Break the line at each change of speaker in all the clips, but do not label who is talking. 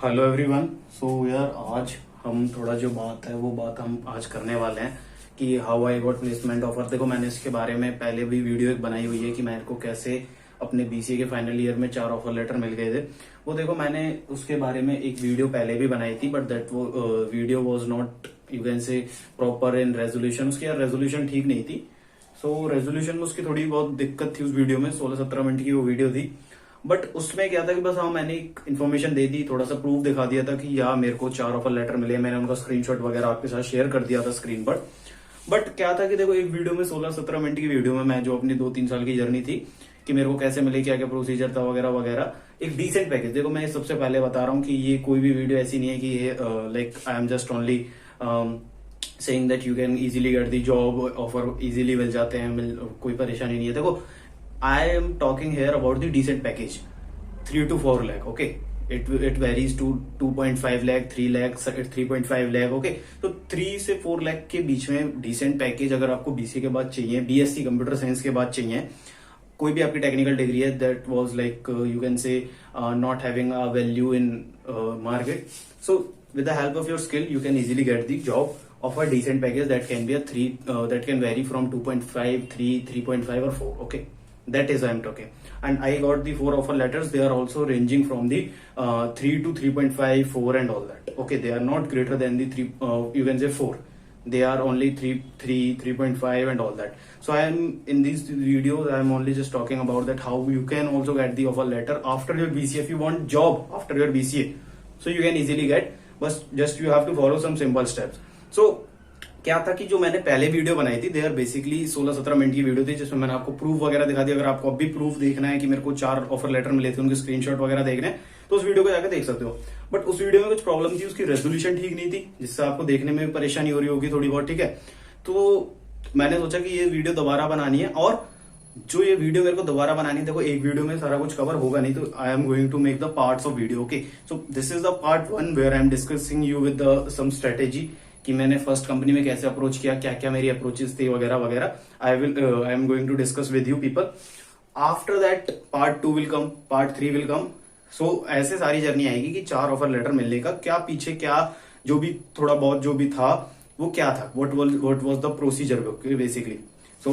Hello everyone. सो यार आज हम थोड़ा जो बात है वो बात हम आज करने वाले हैं कि how I got placement offer. देखो मैंने इसके बारे में पहले भी वीडियो एक बनाई हुई है कि मेरे को कैसे अपने बीसीए के फाइनल ईयर में 4 ऑफर लेटर मिल गए थे। वो देखो मैंने उसके बारे में एक वीडियो पहले भी बनाई थी, बट दैट वो video was not you can से प्रॉपर इन रेजोल्यूशन। उसकी यार रेजोल्यूशन ठीक नहीं थी। सो रेजोल्यूशन में उसकी थोड़ी बहुत दिक्कत थी। उस वीडियो में 16-17 मिनट की वो वीडियो थी, बट उसमें क्या था कि बस मैंने एक इन्फॉर्मेशन दे दी, थोड़ा सा प्रूफ दिखा दिया था कि यार मेरे को 4 ऑफर लेटर मिले। मैंने उनका स्क्रीनशॉट वगैरह आपके साथ शेयर कर दिया था स्क्रीन पर। बट क्या था कि देखो एक वीडियो में 16-17 मिनट की वीडियो में मैं जो अपनी 2-3 साल की जर्नी थी कि मेरे को कैसे मिले, क्या क्या प्रोसीजर था वगैरह वगैरह, एक डिसेंट पैकेज। देखो मैं सबसे पहले बता रहा हूँ कि ये कोई भी वीडियो ऐसी नहीं है कि ये like I am just only saying that you can easily get the job offer, easily मिल जाते हैं, कोई परेशानी नहीं है। देखो I am talking here about the decent package 3 to 4 lakh. Okay, it varies to 2.5 lakh, 3 lakh, 3.5 lakh. Okay, तो 3 से 4 lakh के बीच में डिसेंट पैकेज अगर आपको बीसीए के बाद चाहिए, बीएससी कंप्यूटर साइंस के बाद चाहिए, कोई भी आपकी टेक्निकल डिग्री है that was like you can से not having a value in market, so with the help of your skill you can easily get the job of a decent package that can be a 3 that can vary from 2.5, 3, 3.5 or 4. Okay, that is I'm talking. And I got the 4 offer letters. They are also ranging from the 3 to 3.5, 4 and all that. Okay, they are not greater than the 3, you can say 4. They are only 3, 3.5 and all that. So I am in these videos I am only just talking about that how you can also get the offer letter after your BCA. If you want job after your BCA, so you can easily get, बस just you have to follow some simple steps. So क्या था कि जो मैंने पहले video बनाई थी, they are basically 16-17 minute की वीडियो थी जिसमें मैंने आपको प्रूफ वगैरह दिखा दिया। अगर आपको अब भी प्रूफ देखना है कि मेरे को 4 ऑफर लेटर मिले थे, उनके स्क्रीनशॉट वगैरह देखने हैं तो उस वीडियो को जाकर देख सकते हो। बट उस वीडियो में कुछ प्रॉब्लम थी, उसकी रेजोल्यूशन ठीक नहीं थी जिससे आपको देखने में भी परेशानी हो रही होगी थोड़ी बहुत। ठीक है, तो मैंने सोचा कि ये वीडियो दोबारा बनानी है, और जो ये वीडियो मेरे को दोबारा बनानी है, देखो एक वीडियो में सारा कुछ कवर होगा नहीं, तो I am going to make the parts of video. Okay, so this is the part 1 where I am discussing you with some strategy कि मैंने फर्स्ट कंपनी में कैसे अप्रोच किया, क्या क्या मेरी अप्रोचेस थी वगैरह वगैरह। I am going to discuss with you people. After that part 2 will come, part 3 will come. So ऐसे सारी जर्नी आएगी कि 4 ऑफर लेटर मिलने का क्या पीछे क्या जो भी थोड़ा बहुत जो भी था वो क्या था, what was the procedure basically. So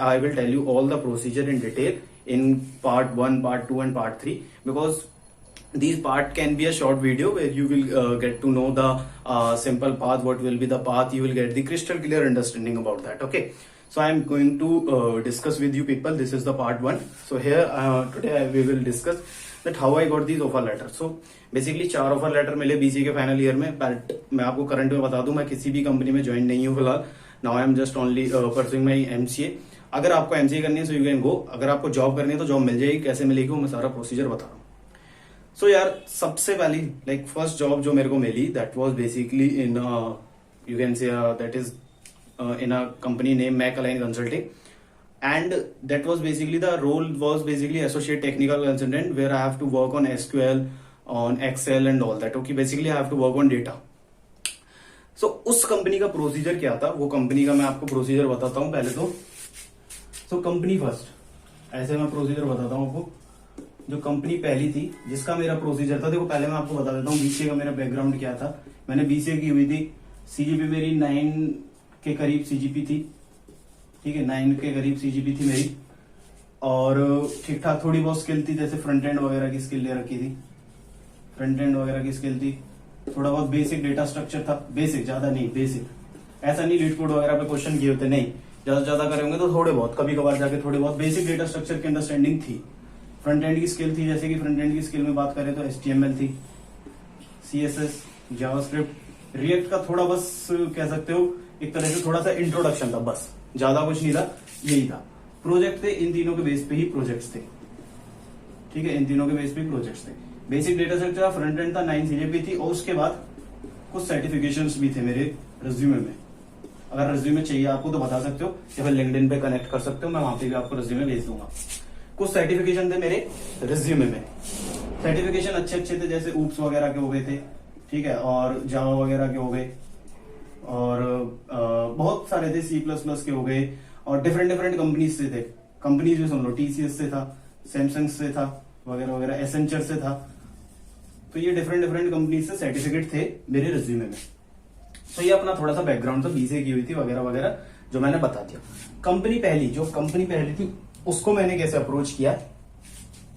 I will tell you all the procedure in detail in part 1, part 2 and part 3, because these part can be a short video where you will get to know the simple path, what will be the path, you will get the crystal clear understanding about that. Okay, so I am going to discuss with you people. This is the part 1. So here today we will discuss that how I got these offer letters. So basically 4 offer letter मिले BCA के final year में, but मैं आपको current में बता दूं मैं किसी भी कंपनी में ज्वाइन नहीं हूं फिलहाल। Now I am just only pursuing my MCA. अगर आपको एमसीए करनी है सो यू कैन गो, अगर आपको जॉब करनी है तो जॉब मिल जाएगी। कैसे मिलेगी वो मैं सारा प्रोसीजर बता रहा हूँ। सो यार सबसे पहली लाइक फर्स्ट जॉब जो मेरे को मिली that was basically in you can say that is in a company named McAllen Consulting, and that was basically the role was basically associate technical consultant where I have to work on SQL, on Excel and all that. Okay, basically I have to work on data. So उस company का procedure क्या था, वो company का मैं आपको procedure बताता हूँ पहले तो। So कंपनी फर्स्ट ऐसे मैं प्रोसीजर बताता हूँ आपको। जो कंपनी पहली थी जिसका मेरा प्रोसीजर था, देखो पहले मैं आपको बता देता हूँ बीसीए का मेरा बैकग्राउंड क्या था। मैंने बीसीए की हुई थी, सीजीपी मेरी 9 के करीब सीजीपी थी। ठीक है, 9 के करीब सीजीपी थी मेरी, और ठीक ठाक थोड़ी बहुत स्किल थी, जैसे फ्रंट एंड वगैरह की स्किल ले रखी थी, फ्रंट एंड वगैरह की स्किल थी। थोड़ा बहुत बेसिक डेटा स्ट्रक्चर था, बेसिक ज्यादा नहीं, बेसिक। ऐसा नहीं लीड कोड वगैरह पे क्वेश्चन किए होते, नहीं, ज्यादा ज्यादा करेंगे तो थोड़े बहुत कभी कभार जाके थोड़े बहुत बेसिक डेटा स्ट्रक्चर की अंडरस्टैंडिंग थी। फ्रंट एंड की स्किल थी, जैसे कि फ्रंट एंड की स्किल में बात करें तो HTML थी, CSS, जावास्क्रिप्ट, रिएक्ट का थोड़ा बस कह सकते हो एक तरह से थोड़ा सा इंट्रोडक्शन था, बस ज्यादा कुछ नहीं था, यही था। प्रोजेक्ट थे, इन तीनों के बेस पे ही प्रोजेक्ट्स थे। ठीक है, इन तीनों के बेस पे ही प्रोजेक्ट्स थे। बेसिक डेटा स्ट्रक्चर था, फ्रंट एंड था, 9 सीजीपी थी, और उसके बाद कुछ सर्टिफिकेशंस भी थे मेरे रिज्यूमे में। अगर रिज्यूमे चाहिए आपको तो बता सकते हो, या फिर लिंक्डइन पे कनेक्ट कर सकते हो, मैं वहां पे भी आपको रिज्यूमे भेज दूंगा। कुछ सर्टिफिकेशन थे मेरे रिज्यूमे में। सर्टिफिकेशन अच्छे अच्छे थे, जैसे ऊप्स वगैरह के हो गए थे, ठीक है, और जावा वगैरह के हो गए, और बहुत सारे थे, C++ के हो गए, और डिफरेंट डिफरेंट कंपनीज से थे। कंपनीज भी सुन लो, TCS से था, सैमसंग से था वगैरह वगैरह, एसेंचर से था, तो ये डिफरेंट डिफरेंट कंपनी से सर्टिफिकेट थे मेरे रिज्यूमे में। तो ये अपना थोड़ा सा बैकग्राउंड था, बीसीए की हुई थी वगैरह वगैरह जो मैंने बता दिया। कंपनी पहली थी उसको मैंने कैसे अप्रोच किया,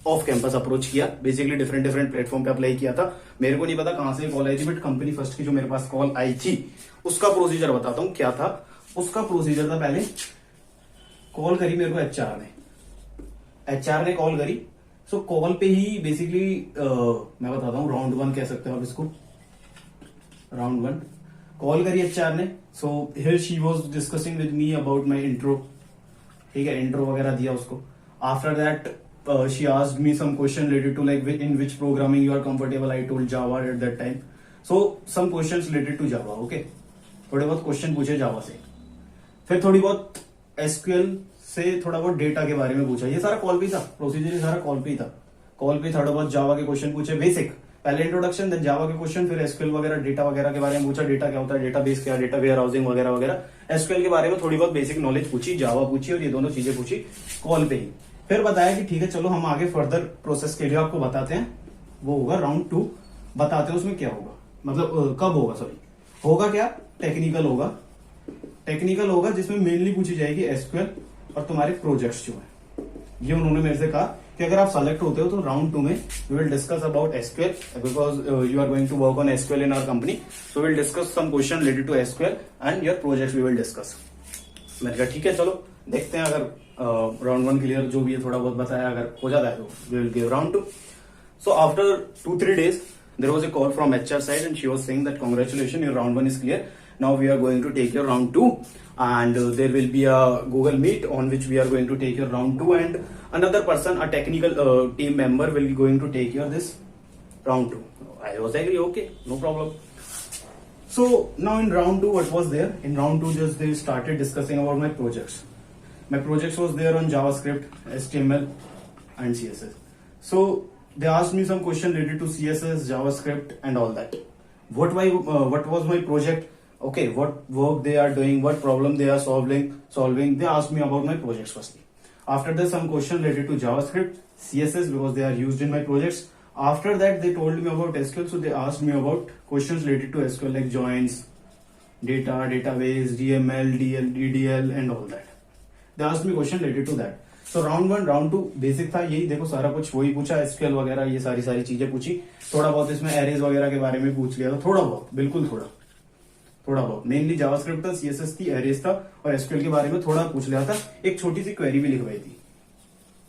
ऑफ कैंपस अप्रोच किया, बेसिकली डिफरेंट डिफरेंट प्लेटफॉर्म पे अप्लाई किया था। मेरे को नहीं पता कहां से कॉल आई थी, बट कंपनी फर्स्ट की जो मेरे पास कॉल आई थी उसका प्रोसीजर बताता हूं क्या था। उसका प्रोसीजर था, पहले कॉल करी मेरे को एचआर ने कॉल करी। सो कॉल पे ही बेसिकली मैं बताता हूँ, राउंड 1 कह सकते हो आप इसको, राउंड 1 कॉल करी एचआर ने। So here she was discussing with me about my intro, ठीक है, इंट्रो वगैरह दिया उसको। After that she asked me some question related to like in which programming you are comfortable. I told Java at that time. So some questions related to Java. Okay, थोड़े बहुत question पूछे जावा से, फिर थोड़ी बहुत एसक्यूएल से थोड़ा बहुत डेटा के बारे में पूछा। ये सारा कॉल पे था, प्रोसीजर सारा कॉल पे था। कॉल पे थोड़ा बहुत जावा के क्वेश्चन पूछे, बेसिक, पहले इंट्रोडक्शन, देन जावा के क्वेश्चन, फिर एसक्यूएल वगैरह डेटा वगैरह के बारे में पूछा। डेटा क्या होता है, डेटाबेस क्या, डेटा वेयर हाउसिंग वगैरह वगैरह। एसक्यूएल के बारे में थोड़ी बहुत बेसिक नॉलेज पूछी, जावा पूछी, और ये दोनों चीजें पूछी कॉल पे ही। फिर बताया कि ठीक है चलो हम आगे फर्दर प्रोसेस के लिए आपको बताते हैं, वो होगा राउंड 2, बताते हैं उसमें क्या होगा, मतलब कब होगा, सॉरी होगा क्या, टेक्निकल होगा जिसमें मेनली पूछी जाएगी एसक्यूएल और तुम्हारे प्रोजेक्ट्स जो है। ये उन्होंने मेरे से कहा कि अगर आप सेलेक्ट होते हो तो राउंड 2 में we will discuss about SQL, because you are going to work on SQL in our company, so will discuss some question related to SQL and your project we will discuss. मैंने कहा ठीक है चलो देखते हैं, अगर round 1 clear जो भी है थोड़ा बहुत बताया, अगर हो जाता है तो we will give round 2। So after 2-3 days there was a call from HR side and she was saying that congratulations, your round 1 is clear, now we are going to take your round 2 and there will be a Google Meet on which we are going to take your round 2 and another person, a technical team member will be going to take your this round 2. I was agree, okay, no problem. So now in round 2 what was there, in round 2 just they started discussing about my projects. My projects was there on JavaScript, HTML and CSS. So they asked me some question related to CSS, JavaScript and all that. What was my project? Okay, what work they are doing, what problem they are solving. They asked me about my projects firstly. After that some question related to JavaScript, CSS because they are used in my projects. After that they told me about SQL, so they asked me about questions related to SQL like joins, data, database, DML, DL, DDL and all that. They asked me question related to that. So round 1, round 2 basic था यही, देखो सारा कुछ वही पूछा, SQL वगैरह ये सारी चीजें पूछी। थोड़ा बहुत इसमें एरेज वगैरह के बारे में पूछ लिया था, थोड़ा बहुत, बिल्कुल थोड़ा बहुत, मेनली जावास्क्रिप्ट था, सीएसएस थी, एरेज था और एसक्यूएल के बारे में थोड़ा पूछ लिया था। एक छोटी सी क्वेरी भी लिखवाई थी,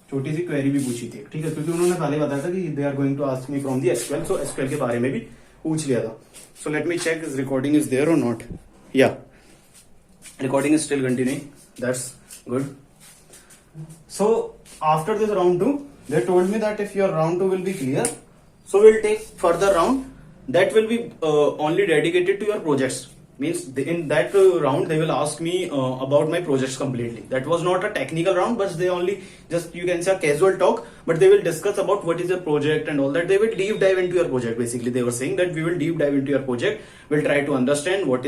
छोटी सी क्वेरी भी पूछी थी, ठीक है, क्योंकि उन्होंने पहले बताया था कि they are going to ask me from the SQL, so SQL के बारे में भी पूछ लिया था। So let me check is recording is there और नॉट। या recording is still continuing, that's good. So after this round 2 they told me that if your round 2 will be clear, so we'll take further round that will be only dedicated to your projects. Means in that round they will ask me about my projects completely. That was not a technical round, but they only just, you can say, a casual talk, but they will discuss about what is your project and all that. They will deep dive into your project. Basically they were saying that we will deep dive into your project, we'll try to understand what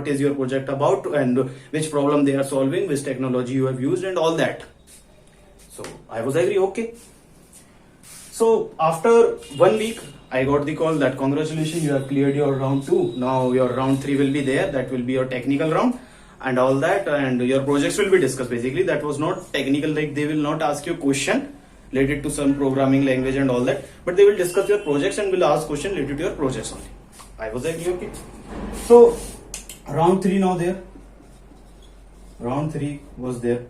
is your project about and which problem they are solving, which technology you have used and all that. So I was agree, okay. So after 1 week I got the call that congratulations, you have cleared your round 2. Now your round 3 will be there. That will be your technical round and all that, and your projects will be discussed. Basically that was not technical, like they will not ask you question related to some programming language and all that, but they will discuss your projects and will ask question related to your projects only. I was like, okay. So round 3 now there. Round 3 was there.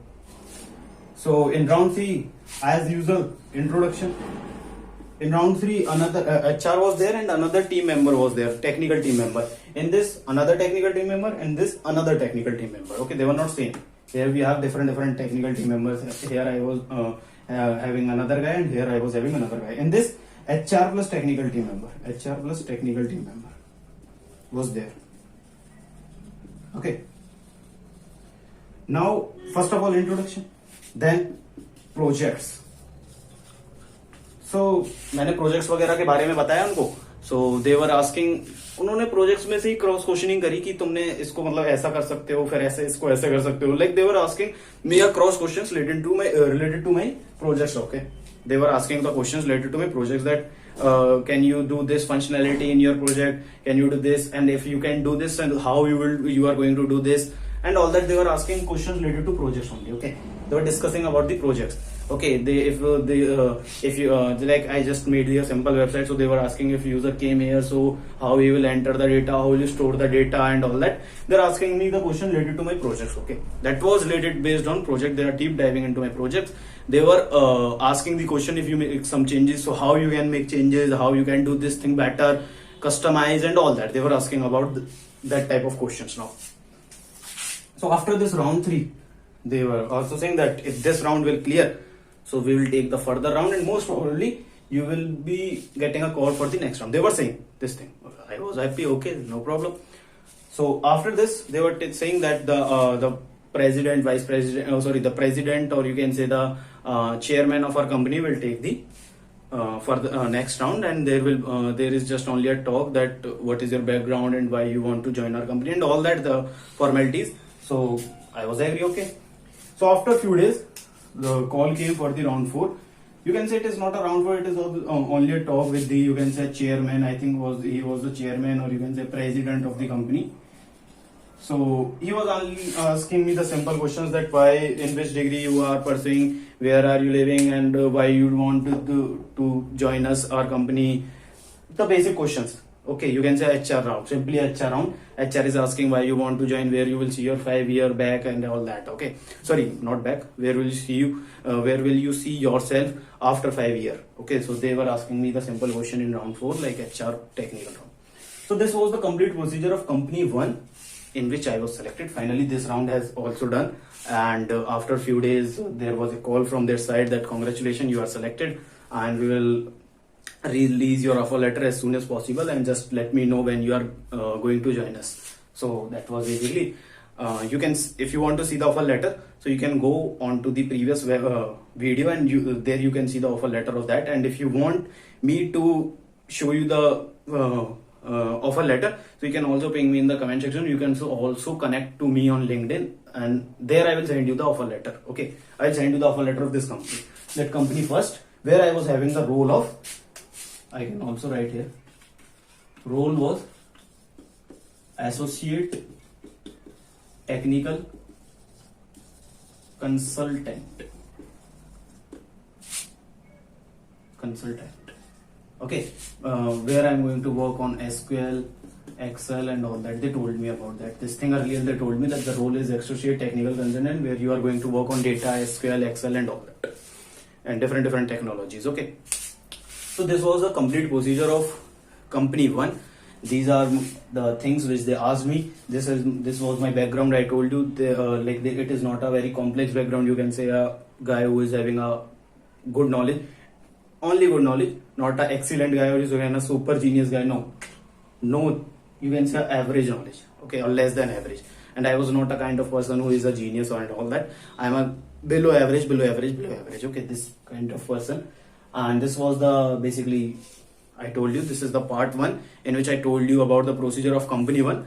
So in round 3, as usual, introduction. In round 3, another HR was there and another team member was there, technical team member. In this, another technical team member, and this another technical team member. Okay, they were not same. Here we have different technical team members. Here I was having another guy, and here I was having another guy. In this, HR plus technical team member. HR plus technical team member was there. Okay. Now, first of all, introduction. Then projects. So मैंने projects वगैरह के बारे में बताया उनको. So they were asking, उन्होंने projects में से ही क्रॉस क्वेश्चनिंग करी कि तुमने इसको मतलब ऐसा कर सकते हो, फिर ऐसे इसको ऐसे कर सकते हो. Like they were asking me a cross questions related to my projects. Okay, they were asking the questions related to my projects that can you do this functionality in your project, can you do this, and if you can do this, and how you are going to do this, and all that. They were asking questions related to projects only. Okay, they were discussing about the projects. Okay, if you like, I just made a simple website, so they were asking if user came here, so how he will enter the data, how will you store the data, and all that. They're asking me the question related to my projects. Okay, that was related based on project. They are deep diving into my projects. They were asking the question, if you make some changes, so how you can make changes, how you can do this thing better, customize, and all that. They were asking about that type of questions now. So after this round 3, they were also saying that if this round will clear, so we will take the further round, and most probably you will be getting a call for the next round. They were saying this thing. I was happy. Okay, no problem. So after this, they were saying that the president, vice president, the president, or you can say the chairman of our company will take the for the next round, and there is just only a talk that what is your background and why you want to join our company and all that, the formalities. So I was agree. Okay. So after a few days, the call came for the round 4. You can say it is not a round 4, it is only a talk with the, you can say, chairman. I think he was the chairman, or you can say president of the company. So he was only asking me the simple questions that why, in which degree you are pursuing, where are you living, and why you want to join us, our company. The basic questions. Okay, you can say HR round, simply HR round. HR is asking why you want to join, where you will see your 5-year back, and all that. Okay, sorry, not back. Where will you see where will you see yourself after 5 years? Okay, so they were asking me the simple question in round 4, like HR technical round. So this was the complete procedure of company 1, in which I was selected. Finally, this round has also done, and after a few days, there was a call from their side that congratulations, you are selected, and we will release your offer letter as soon as possible, and just let me know when you are going to join us. So that was basically, you can, if you want to see the offer letter, so you can go on to the previous video, and there you can see the offer letter of that. And if you want me to show you the offer letter, so you can also ping me in the comment section. You can also connect to me on LinkedIn, and there I will send you the offer letter. Okay, I will send you the offer letter of this company, that company first, where I was having the role of, I can also write here, role was associate technical consultant. Okay, where I'm going to work on SQL, Excel, and all that. They told me about that. This thing earlier, they told me that the role is associate technical consultant, where you are going to work on data, SQL, Excel, and all that, and different technologies. Okay. So this was the complete procedure of company 1. These are the things which they asked me. This was my background. I told you, it is not a very complex background. You can say a guy who is having a good knowledge, only good knowledge, not an excellent guy or is a super genius guy. No, you can say average knowledge, okay, or less than average. And I was not a kind of person who is a genius or all that. I'm a below average. Okay, this kind of person. And this was the, basically, I told you, this is the part 1 in which I told you about the procedure of company 1.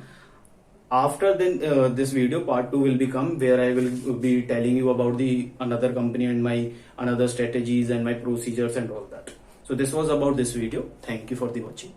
After this video, part 2 will become where I will be telling you about the another company and my another strategies and my procedures and all that. So this was about this video. Thank you for the watching.